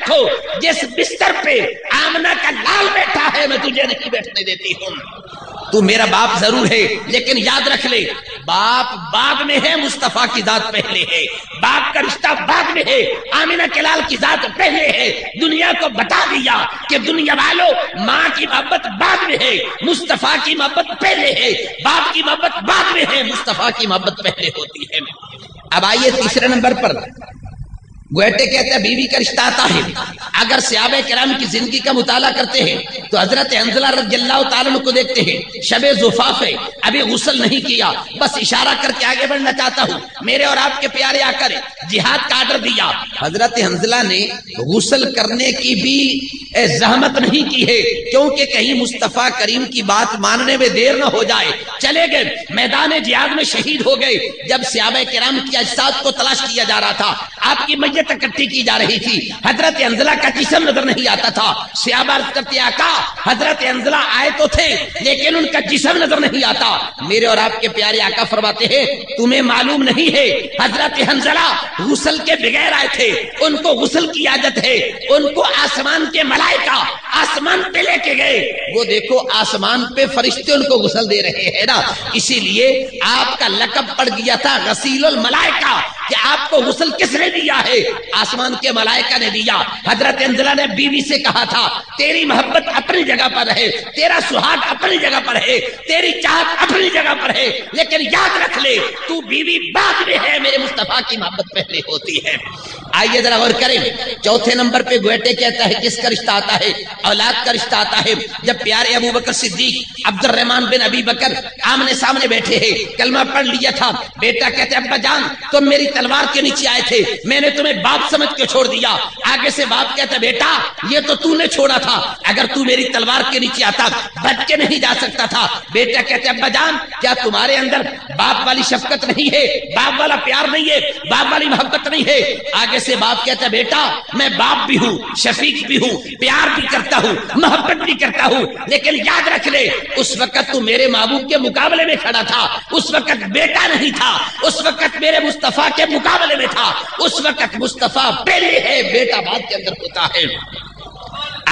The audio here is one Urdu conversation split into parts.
بیٹھو، جس بستر پہ آمنہ کا لال بیٹھا ہے میں تجھے نہیں بیٹھنے دیتی ہوں۔ تو میرا باپ ضرور ہے لیکن یاد رکھ لے باپ بعد میں ہے، مصطفیٰ کی ذات پہلے ہے، باپ کا رشتہ بعد میں ہے، آمنہ کے لال کی ذات پہلے ہے۔ دنیا کو بتا دیا کہ دنیا والوں ماں کی محبت بعد میں ہے، مصطفیٰ کی محبت پہلے ہے، باپ کی محبت بعد میں ہے، مصطفیٰ کی محبت پہلے ہوتی ہے۔ اب آئیے تیسرے نمبر پر گوئٹے کہتے ہیں بیوی کا رشتہ آتا ہے۔ اگر صحابہ کرام کی زندگی کا مطالعہ کرتے ہیں تو حضرت حنظلہ رضی اللہ تعالیٰ عنہ کو دیکھتے ہیں، شب زفاف ہے، ابھی غسل نہیں کیا، بس اشارہ کر کے آگے بڑھنا چاہتا ہوں، میرے اور آپ کے پیارے آقا نے جہاد کا آرڈر دیا۔ حضرت حنظلہ نے غسل کرنے کی بھی زحمت نہیں کی ہے کیونکہ کہیں مصطفیٰ کریم کی بات ماننے میں دیر نہ ہو جائے، چلے گئے میدان جہاد میں شہید ہو گئے۔ جب صحابہ کرام کی اجساد کو تلاش کیا جا رہا تھا، آپ کی میت اکٹھی کی جا رہی تھی، حضرت حنظلہ کا جسم نظر نہیں آتا تھا۔ صحابہ عرض کرتے آقا حضرت حنظلہ آئے تو تھے لیکن ان کا جسم نظر نہیں آتا۔ میرے اور آپ کے پیارے آقا فرماتے ہیں تمہیں معلوم نہیں ہے حضرت حنظلہ غسل کے بغیر آئے تھے، ان کو غسل کی عادت ہے، ان کو آسمان کے ملائکہ آسمان پہ لے کے گئے، وہ دیکھو آسمان پہ فرشتے ان کو غسل دے رہے ہیں نا، اسی لیے آپ کا لقب پڑ گیا تھا غسیل الملائکہ کہ آپ کو غسل کس نے دیا ہے؟ آسمان کے ملائکہ نے دیا۔ حضرت حنظلہ نے بیوی سے کہا تھا تیری محبت اپنی جگہ پر ہے، تیرا سہاگ اپنی جگہ پر ہے، تیری چاہت اپنی جگہ پر ہے، لیکن یاد رکھ لے تو بیوی بعد میں ہے، میرے مصطفیٰ کی محبت پہلے ہوتی ہے۔ آئیے ذرا غور کریں، چوتھے نمبر پہ گوئٹے کہتا ہے کس کا رشتہ آتا ہے؟ اولاد کا رشتہ آتا ہے۔ جب پیارے ابو بکر صدیق عبد الرحمن بن ابی بکر آمنے سامنے بیٹھے ہیں، کلمہ پڑھ لیا تھا، بیٹا کہتے ابا جان تم میری تلوار کے نیچے آئے تھے، میں نے تمہیں باپ سمجھ کے چھوڑ دیا۔ آگے سے باپ کہتا بیٹا یہ تو نے چھوڑا تھا، اگر تو میری تلوار کے نیچے آتا بچ کے نہیں جا سکتا تھا۔ بیٹا کہتے ابا جان کیا تمہارے اندر باپ والی شفقت نہیں ہے، باپ والا پیار نہیں ہے، باپ والی محبت نہیں ہے؟ آگے سے باپ کہتا بیٹا میں باپ بھی ہوں، شفیق بھی ہوں، پیار بھی کرتا ہوں، محبت بھی کرتا ہوں، لیکن یاد رکھ لے اس وقت تو میرے محبوب کے مقابلے میں کھڑا تھا، اس وقت بیٹا نہیں تھا، اس وقت میرے مصطفیٰ کے مقابلے میں تھا، اس وقت مصطفیٰ پہلے ہے، بیٹا بعد کے اندر ہوتا ہے۔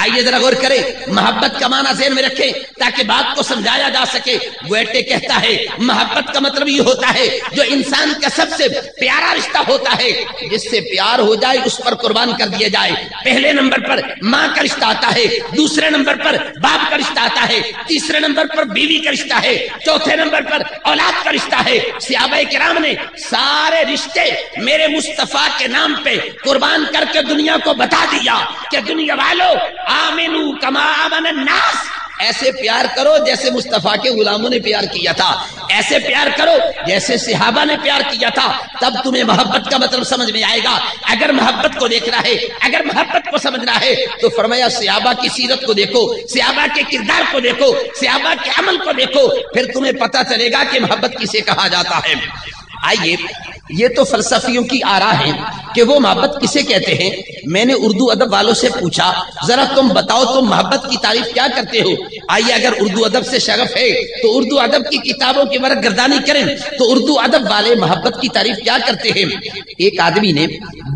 آئیے ذرا غور کریں، محبت کا معنی ذہن میں رکھیں تاکہ بات کو سمجھایا جا سکے۔ گوئٹے کہتا ہے محبت کا مطلب یہ ہوتا ہے جو انسان کا سب سے پیارا رشتہ ہوتا ہے، جس سے پیار ہو جائے اس پر قربان کر دیا جائے۔ پہلے نمبر پر ماں کا رشتہ آتا ہے، دوسرے نمبر پر باپ کا رشتہ آتا ہے، تیسرے نمبر پر بیوی کا رشتہ ہے، چوتھے نمبر پر اولاد کا رشتہ ہے۔ صحابہ کرام نے سارے رشتے میرے مصطفیٰ کے نام پہ قربان کر کے دنیا کو بتا دیا کہ دنیا والوں آمنو کما آمن الناس، ایسے پیار کرو جیسے مصطفیٰ کے غلاموں نے پیار کیا تھا، ایسے پیار کرو جیسے صحابہ نے پیار کیا تھا، تب تمہیں محبت کا مطلب سمجھ میں آئے گا۔ اگر محبت کو دیکھنا ہے، اگر محبت کو سمجھنا ہے تو فرمایا صحابہ کی سیرت کو دیکھو، صحابہ کے کردار کو دیکھو، صحابہ کے عمل کو دیکھو، پھر تمہیں پتہ چلے گا کہ محبت کسے کہا جاتا ہے۔ آئیے یہ تو فلسفیوں کی آراء ہے کہ وہ محبت کسے کہتے ہیں۔ میں نے اردو ادب والوں سے پوچھا ذرا تم بتاؤ تم محبت کی تعریف کیا کرتے ہو؟ آئیے اگر اردو ادب سے شغف ہے تو اردو ادب کی کتابوں کی ورق گردانی کریں تو اردو ادب والے محبت کی تعریف کیا کرتے ہیں۔ ایک آدمی نے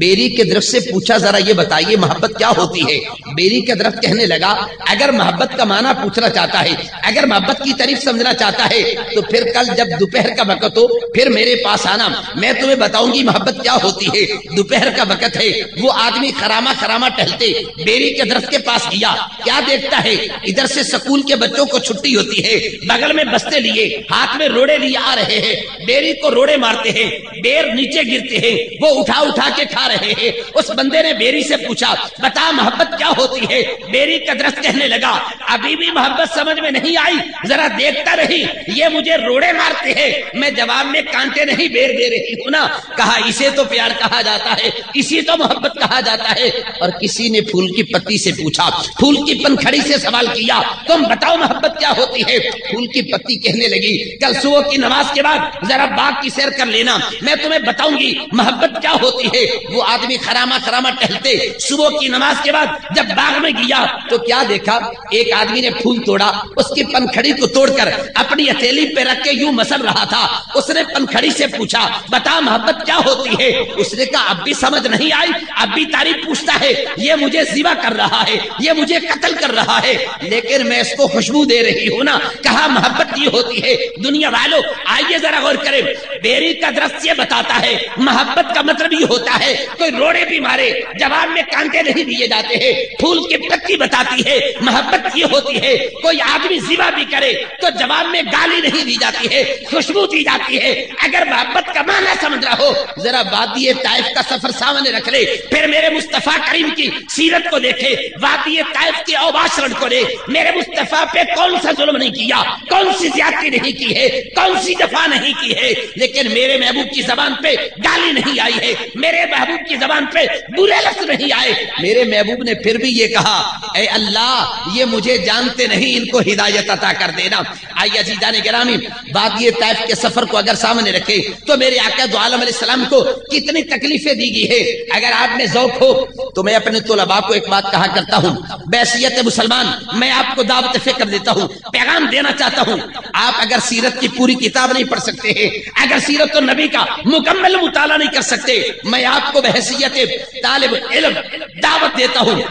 بیری کے درخت سے پوچھا ذرا یہ بتائیے محبت کیا ہوتی ہے؟ بیری کا درخت کہنے لگا اگر محبت کا معنی پوچھنا چاہتا ہے، اگر محبت کی تعریف سمجھنا چاہتا ہے تو پھر کل جب دوپہر کا وقت ہو پھر میرے پاس آنا، میں تمہیں بتاؤں گی محبت کیا ہوتی ہے۔ دوپہر کا وقت ہے، وہ آدمی خرامہ خرامہ ٹہلتے بیری کے درخت کے پاس گیا، کیا دیکھتا ہے ادھر سے سکول کے بچوں کو چھٹی ہوتی ہے، بغل میں بستے لیے ہاتھ میں روڑے لیے آ رہے ہیں، بیری کو روڑے مارتے ہیں، بیر نیچے گرتے ہیں، وہ اٹھا اٹھا کے کھا رہے ہیں۔ اس بندے نے بیری سے پوچھا بتا محبت کیا ہوتی ہے؟ بیری کا درخت کہنے لگا ابھی بھی محبت سمجھ میں نہیں آئی، ذرا دیکھتا رہی، یہ مجھے روڑے مارتے ہیں، میں جواب میں کانٹے نہیں بیر دے رہی ہوں نا۔ کہا اسے تو پیار کہا جاتا ہے، اسی تو محبت کہا جاتا ہے۔ اور کسی نے پھول کی پتی سے پوچھا، پھول کی پنکھڑی سے سوال کیا تم بتاؤ محبت کیا ہوتی ہے؟ پھول کی پتی کہنے لگی کل صبح کی نماز کے بعد ذرا باغ کی سیر کر لینا، میں تمہیں بتاؤں گی محبت کیا ہوتی ہے۔ وہ وہ آدمی خراما خراما ٹہلتے صبح کی نماز کے بعد جب باغ میں گیا تو کیا دیکھا؟ ایک آدمی نے پھول توڑا، اس کی پنکھڑی کو توڑ کر اپنی ہتھیلی پہ رکھ کے یوں مسل رہا تھا۔ اس نے پنکھڑی سے پوچھا بتا محبت کیا ہوتی ہے؟ اس نے کہا اب بھی سمجھ نہیں آئی، اب بھی تعریف پوچھتا ہے، یہ مجھے ذبح کر رہا ہے، یہ مجھے قتل کر رہا ہے، لیکن میں اس کو خوشبو دے رہی ہوں نا۔ کہا محبت یہ ہوتی ہے۔ دنیا والوں آئیے ذرا غور کریں، بیری کا درس یہ بتاتا ہے محبت کا مطلب یہ ہوتا ہے کوئی روڑے بھی مارے جواب میں کانٹے نہیں دیے جاتے ہیں۔ پھول کی پتی بتاتی ہے محبت یہ ہوتی ہے کوئی آدمی ذبح بھی کرے تو جواب میں گالی نہیں دی جاتی ہے، خوشبو دی جاتی ہے۔ اگر محبت کا معنی سمجھ رہا ہو ذرا وادی طائف کا سفر سامنے رکھ لے، پھر میرے مصطفیٰ کریم کی سیرت کو دیکھے، وادی طائف کے اوباش رن کو دے، میرے مصطفیٰ پہ کون سا ظلم نہیں کیا، کون سی زیادتی نہیں کی ہے، کون سی جفا نہیں کی ہے، لیکن میرے محبوب کی زبان پہ گالی نہیں آئی ہے، میرے محبوب کی زبان پہ برے لفظ نہیں آئے۔ میرے محبوب نے پھر بھی یہ کہا اے اللہ یہ مجھے جانتے نہیں، ان کو ہدایت عطا کر دینا۔ آئیے عزیزان گرامی، وادی طائف کے سفر کو اگر سامنے رکھے تو میرے آقا دو عالم علیہ السلام کو کتنی تکلیفیں دی گئی ہے۔ اگر آپ میں ذوق ہو تو میں اپنے طلباء کو ایک بات کہا کرتا ہوں، بحیثیت مسلمان میں آپ کو دعوت فکر دیتا ہوں، پیغام دینا چاہتا ہوں۔ آپ اگر سیرت کی پوری کتاب نہیں پڑھ سکتے ہیں، اگر سیرت النبی کا مکمل مطالعہ نہیں کر سکتے، میں آپ کو بحیثیت طالب علم دعوت دیتا ہوں،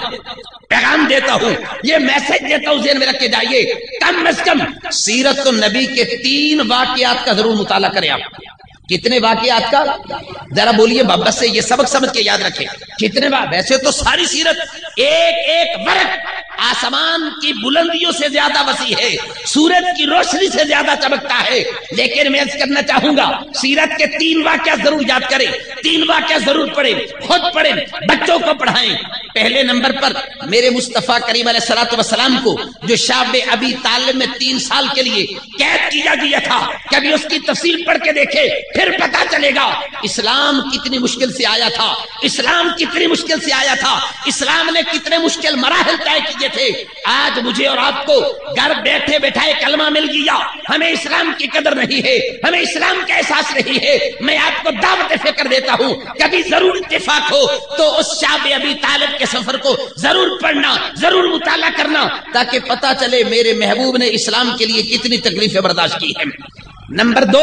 پیغام دیتا ہوں، یہ میسج دیتا ہوں، ذہن میں رکھ کے جائیے، کم از کم سیرت النبی کے 3 واقعات کا ضرور مطالعہ کریں۔ آپ کتنے واقعات کا؟ ذرا بولیے محبت سے، یہ سبق سمجھ کے یاد رکھیں۔ کتنے ویسے تو ساری سیرت ایک ایک ورق آسمان کی بلندیوں سے زیادہ وسیع ہے، سورج کی روشنی سے زیادہ چمکتا ہے، لیکن میں عرض کرنا چاہوں گا سیرت کے 3 واقعات ضرور یاد کریں، 3 واقعات ضرور پڑھیں، خود پڑھیں، بچوں کو پڑھائیں۔ پہلے نمبر پر میرے مصطفیٰ کریم علیہ الصلوۃ والسلام کو جو شاب ابی طالب میں 3 سال کے لیے قید کیا گیا تھا، کبھی اس کی تفصیل پڑھ کے دیکھے پھر پتا چلے گا اسلام کتنی مشکل سے آیا تھا، اسلام کتنی مشکل سے آیا تھا، اسلام نے کتنے مشکل مراحل طے کیے تھے۔ آج مجھے اور آپ کو گھر بیٹھے بیٹھائے کلمہ مل گیا، ہمیں اسلام کی قدر نہیں ہے، ہمیں اسلام کا احساس نہیں ہے۔ میں آپ کو دعوت فکر دیتا ہوں، کبھی ضرور اتفاق ہو تو اس شاب ابی طالب کے سفر کو ضرور پڑھنا، ضرور مطالعہ کرنا، تاکہ پتا چلے میرے محبوب نے اسلام کے لیے کتنی تکلیفیں برداشت کی ہیں۔ نمبر 2،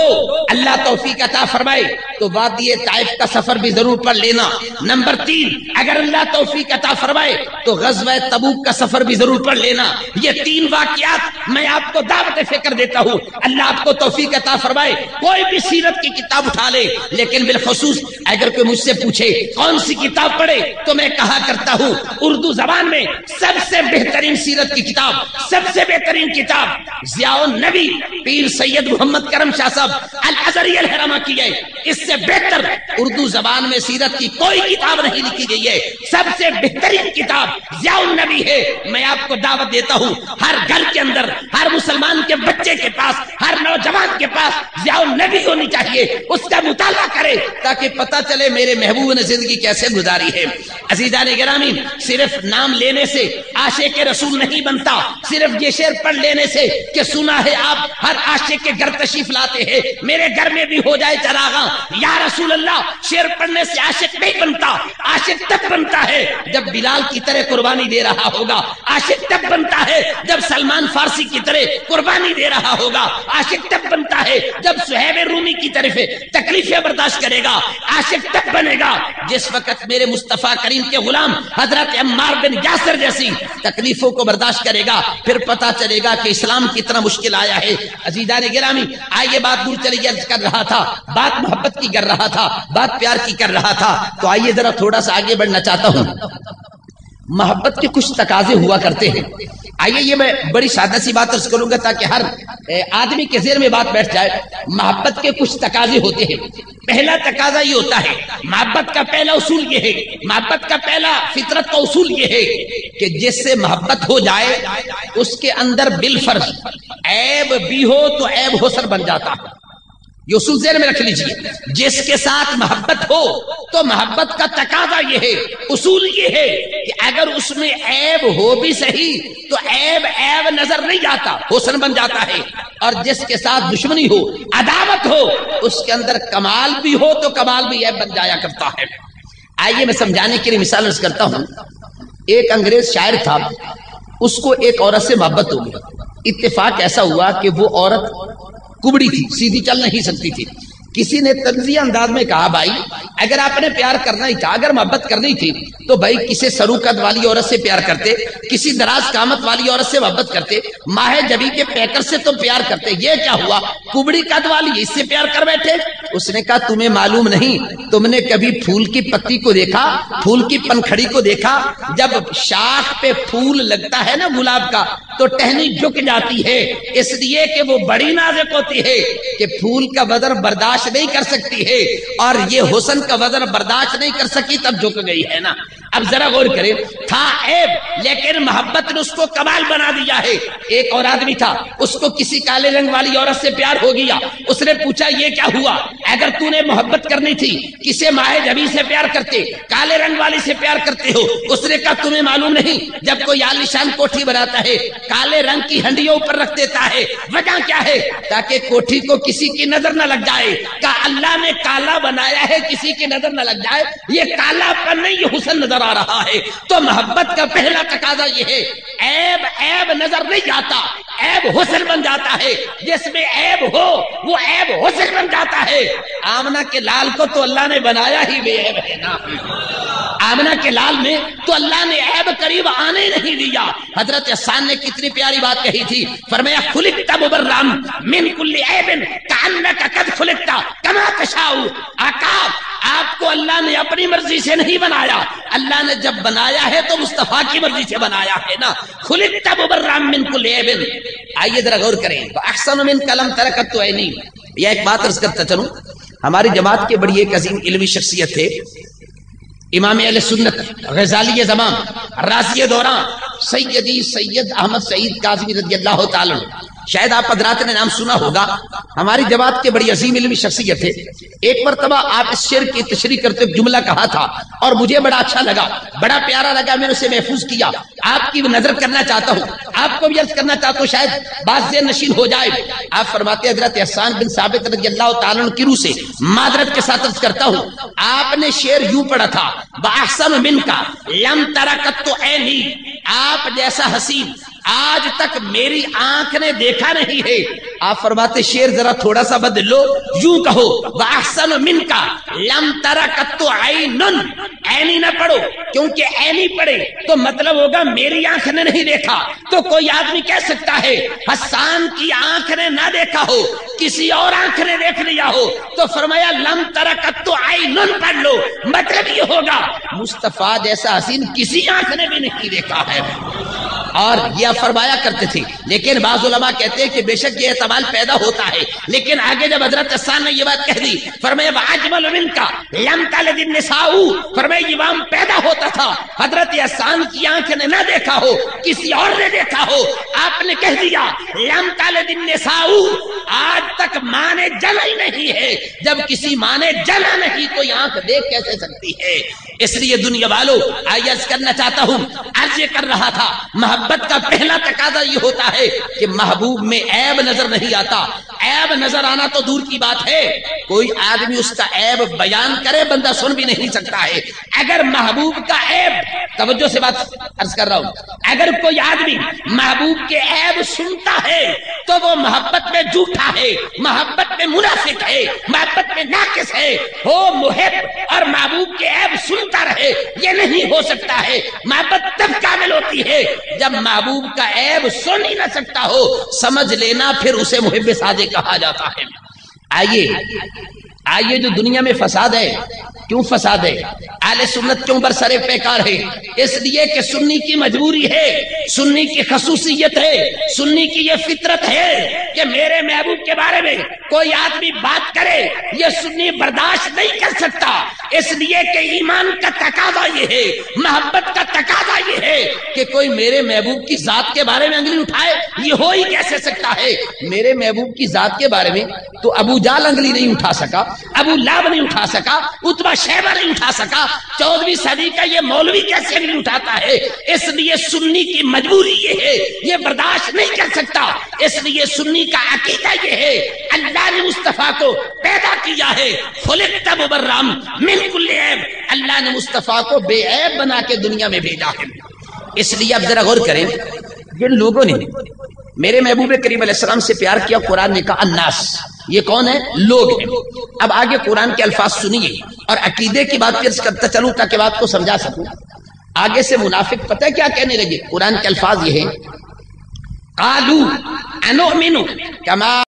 اللہ توفیق عطا فرمائے تو وادی طائف کا سفر بھی ضرور پڑھ لینا۔ نمبر 3، اگر اللہ توفیق عطا فرمائے تو غزوہ تبوک کا سفر بھی ضرور پڑھ لینا۔ یہ 3 واقعات میں آپ کو دعوت فکر دیتا ہوں، اللہ آپ کو توفیق عطا فرمائے۔ کوئی بھی سیرت کی کتاب اٹھا لے، لیکن بالخصوص اگر کوئی مجھ سے پوچھے کون سی کتاب پڑھے تو میں کہا کرتا ہوں اردو زبان میں سب سے بہترین سیرت کی کتاب، سب سے بہترین کتاب ضیاء النبی پیر سید محمد کرم شاہ صاحب الازہری الحرامہ کی ہے۔ اس سے بہتر اردو زبان میں سیرت کی کوئی کتاب نہیں لکھی گئی ہے، سب سے بہترین کتاب ضیاء النبی ہے۔ میں آپ کو دعوت دیتا ہوں ہر گھر کے اندر، ہر مسلمان کے بچے کے پاس، ہر نوجوان کے پاس ضیاء النبی ہونی چاہیے، اس کا مطالعہ کرے تاکہ پتہ چلے میرے محبوب نے زندگی کیسے گزاری ہے۔ عزیزان گرامی، صرف نام لینے سے عاشق رسول نہیں بنتا، صرف یہ شعر پڑھ لینے سے کہ سنا ہے آپ ہر عاشق کے گھر تشریف لاتے ہیں، میرے گھر میں بھی ہو جائے چراغاں یا رسول اللہ، شعر پڑھنے سے عاشق نہیں بنتا، عاشق تب بنتا ہے جب بلال کی طرح قربانی دے رہا ہوگا، عاشق تب بنتا ہے جب سلمان فارسی کی طرح قربانی دے رہا ہوگا، عاشق تب بنتا ہے جب صہیب رومی کی طرف تکلیفیں برداشت کرے گا، عاشق تب بنے گا جس وقت میرے مصطفیٰ کریم کے غلام حضرت عمار بن یاسر جیسی تکلیفوں کو برداشت کرے گا، پھر پتا چلے گا کہ اسلام کتنا مشکل آیا ہے۔ عزیزان گرامی، آئیے بات دور چلی عرض کر رہا تھا، بات محبت کی کر رہا تھا، بات پیار کی کر رہا تھا، تو آئیے ذرا تھوڑا سا آگے بڑھنا چاہتا ہوں۔ محبت کے کچھ تقاضے ہوا کرتے ہیں، آئیے یہ میں بڑی سادہ سی بات عرض کروں گا تاکہ ہر آدمی کے ذہن میں بات بیٹھ جائے۔ محبت کے کچھ تقاضے ہوتے ہیں۔ پہلا تقاضا یہ ہوتا ہے، محبت کا پہلا اصول یہ ہے، محبت کا پہلا فطرت کا اصول یہ ہے کہ جس سے محبت ہو جائے اس کے اندر بالفرض عیب بھی ہو تو عیب حسن بن جاتا ہے۔ یہ اصول ذہن میں رکھ لیجئے، جس کے ساتھ محبت ہو تو محبت کا تقاضا یہ ہے، اصول یہ ہے کہ اگر اس میں عیب ہو بھی صحیح تو عیب عیب نظر نہیں آتا، حسن بن جاتا ہے، اور جس کے ساتھ دشمنی ہو، عداوت ہو، اس کے اندر کمال بھی ہو تو کمال بھی عیب بن جایا کرتا ہے۔ آئیے میں سمجھانے کے لیے مثال عرض کرتا ہوں. ایک انگریز شاعر تھا، اس کو ایک عورت سے محبت ہو گئی. اتفاق ایسا ہوا کہ وہ عورت کبڑی تھی، سیدھی چل نہیں سکتی تھی. کسی نے طنزیہ انداز میں کہا بھائی اگر آپ نے پیار کرنا ہی تھا، اگر محبت کرنی تھی تو بھائی کسی سرو قد والی عورت سے پیار کرتے، کسی دراز قامت والی عورت سے محبت کرتے، ماہ جبی کے پیکر سے تم پیار کرتے. یہ کیا ہوا؟ کبڑی قد والی اس سے پیار کر بیٹھے. اس نے کہا تمہیں معلوم نہیں، تم نے کبھی پھول کی پتی کو دیکھا، پھول کی پنکھڑی کو دیکھا؟ جب شاخ پہ پھول لگتا ہے نا گلاب کا تو ٹہنی جھک جاتی ہے، اس لیے کہ وہ بڑی نازک ہوتی ہے کہ پھول کا وزن برداشت نہیں کر سکتی ہے، اور یہ حسن کا وزن برداشت نہیں کر سکی تب جھک گئی ہے نا. اب ذرا غور کریں، تھا عیب لیکن محبت نے اس کو کمال بنا دیا ہے. ایک اور آدمی تھا، اس کو کسی کالے رنگ والی عورت سے پیار ہو گیا. اس نے پوچھا یہ کیا ہوا؟ اگر تو نے محبت کرنی تھی کسے ماہ جبی سے پیار کرتے، کالے رنگ والی سے پیار کرتے ہو. اس نے کہا تمہیں معلوم نہیں، جب کوئی عالیشان کوٹھی بناتا ہے کالے رنگ کی ہنڈیوں اوپر رکھ دیتا ہے، وجہ کیا ہے؟ تاکہ کوٹھی کو کسی کی نظر نہ لگ جائے. کہ اللہ نے کالا بنایا ہے کسی کی نظر نہ لگ جائے. یہ کالا پن نہیں، یہ حسن نظر آ رہا ہے. تو محبت کا پہلا تقاضا یہ ہے، عیب نظر نہیں آتا، عیب حسن بن جاتا ہے. جس میں عیب ہو وہ عیب حسن بن جاتا ہے. آمنہ کے لال کو تو اللہ نے بنایا ہی بے عیب ہے نا. آمنہ کے لال میں تو اللہ نے عیب قریب آنے نہیں دیا. حضرت احسان نے کتنی پیاری بات کہی تھی، فرمایا خلقت مبرأ من کل عیب کأنک قد خلقت کما تشاء. آقا آپ کو اللہ نے اپنی مرضی سے نہیں بنایا، اللہ نے جب بنایا ہے تو مصطفیٰ کی مرضی سے بنایا ہے نا. خلقت مبرأ من کل عیب. آئیے ذرا غور کریں، احسن من کلم ترکت عینی. یہ ایک بات عرض کرتا چلوں، ہماری جماعت کے بڑی ایک عظیم علمی شخصیت تھے امام اہل سنت غزالی زمان رازی دوران سیدی سید احمد سعید کاظمی رضی اللہ تعالی عنہ. شاید آپ حضرات نے نام سنا ہوگا. ہماری جماعت کے بڑی عظیم علمی شخصیت ہے. ایک مرتبہ آپ اس شعر کی تشریح کرتے ایک جملہ کہا تھا اور مجھے بڑا اچھا لگا، بڑا پیارا لگا. میں نے اسے محفوظ کیا، آپ کی نظر کرنا چاہتا ہوں، آپ کو بھی عرض کرنا چاہتا ہوں، شاید بات ذہن نشین ہو جائے. آپ فرماتے حضرت احسان بن ثابت رضی اللہ تعالیٰ عنہ کی روح سے معذرت کے ساتھ عرض کرتا ہوں، آپ نے شعر یوں پڑھا تھا بأحسن منک لم تر قط عینی. آپ جیسا حسین آج تک میری آنکھ نے دیکھا نہیں ہے. آپ فرماتے شعر ذرا تھوڑا سا بدل لو، یوں کہو وَأَحْسَنُ مِنْكَ لَمْ تَرَ قَطُّ عَيْنٌ. عینی نہ پڑھو، کیونکہ عینی پڑھے تو مطلب ہوگا میری آنکھ نے نہیں دیکھا. تو کوئی آدمی کہہ سکتا ہے حسان کی آنکھ نے نہ دیکھا ہو، کسی اور آنکھ نے دیکھ لیا ہو، تو فرمایا لم تر قط عین پڑھ لو. مطلب یہ ہوگا مصطفیٰ جیسا حسین کسی آنکھ نے بھی نہیں دیکھا ہے. اور یہ فرمایا کرتے تھے. لیکن بعض علماء کہتے ہیں کہ بے شک یہ احتمال پیدا ہوتا ہے، لیکن آگے جب حضرت احسان نے یہ بات کہہ دی، فرمایا وَأَجْمَلُ مِنْكَ لَمْ تَلِدِ النِّسَاءُ. فرمایا یہ وام پیدا ہوتا تھا حضرت احسان کی آنکھ نے نہ دیکھا ہو، کسی اور نے دیکھا ہو. آپ نے کہہ دیا لَمْ تَلِدِ النِّسَاءُ. آج تک ماں نے جنا ہی نہیں ہے. جب کسی ماں نے جنا نہیں کوئی آنکھ دیکھ کیسے سکتی ہے؟ اس لیے دنیا والوں آئیے عرض کرنا چاہتا ہوں، عرض یہ کر رہا تھا محبت کا پہلا تقاضا یہ ہوتا ہے کہ محبوب میں عیب نظر نہیں آتا. عیب نظر آنا تو دور کی بات ہے، کوئی آدمی اس کا عیب بیان کرے بندہ سن بھی نہیں سکتا ہے. اگر محبوب کا عیب، توجہ سے بات عرض کر رہا ہوں، اگر کوئی آدمی محبوب کے عیب سنتا ہے تو وہ محبت میں جھوٹا ہے، محبت میں منافق ہے، محبت میں ناقص ہے. ہو محب اور محبوب کے عیب سنتا رہے، یہ نہیں ہو سکتا ہے. محبت تب کامل ہوتی ہے جب محبوب کا عیب سن ہی نہ سکتا ہو. سمجھ لینا پھر اسے محب صادق کہا جاتا ہے. آئیے جو دنیا میں فساد ہے، کیوں فساد ہے؟ اہل سنت کیوں برسر پیکار ہے؟ اس لیے کہ سنی کی مجبوری ہے، سنی کی خصوصیت ہے، سنی کی یہ فطرت ہے کہ میرے محبوب کے بارے میں کوئی آدمی بات کرے یہ سنی برداشت نہیں کر سکتا. اس لیے کہ ایمان کا تقاضا یہ ہے، محبت کا تقاضا یہ ہے کہ کوئی میرے محبوب کی ذات کے بارے میں انگلی اٹھائے؟ یہ ہو ہی کیسے سکتا ہے؟ میرے محبوب کی ذات کے بارے میں تو ابو جہل انگلی نہیں اٹھا سکا، ابو لہب نہیں اٹھا سکا، عتبہ شیبہ نہیں اٹھا سکا، 14ویں صدی کا یہ مولوی کیسے نہیں اٹھاتا ہے؟ اس لیے سنی کی مجبوری یہ ہے، یہ برداشت نہیں کر سکتا۔ اس لیے سنی کا عقیدہ یہ ہے اللہ نے مصطفیٰ کو پیدا کیا ہے، خلقت مبرأ من کل عیب، اللہ نے مصطفیٰ کو بے عیب بنا کے دنیا میں بھیجا ہے۔ اس لیے اب ذرا غور کریں، جن لوگوں نے میرے محبوب کریم علیہ السلام سے پیار کیا، قرآن نے کہا الناس، یہ کون ہے؟ لوگ ہیں۔ اب آگے قرآن کے الفاظ سنیے اور عقیدے کی بات کرتا چلوں تاکہ بات کو سمجھا سکوں۔ آگے سے منافق پتہ ہے کیا کہنے لگے؟ قرآن کے الفاظ یہ ہیں قالوا انؤمن کما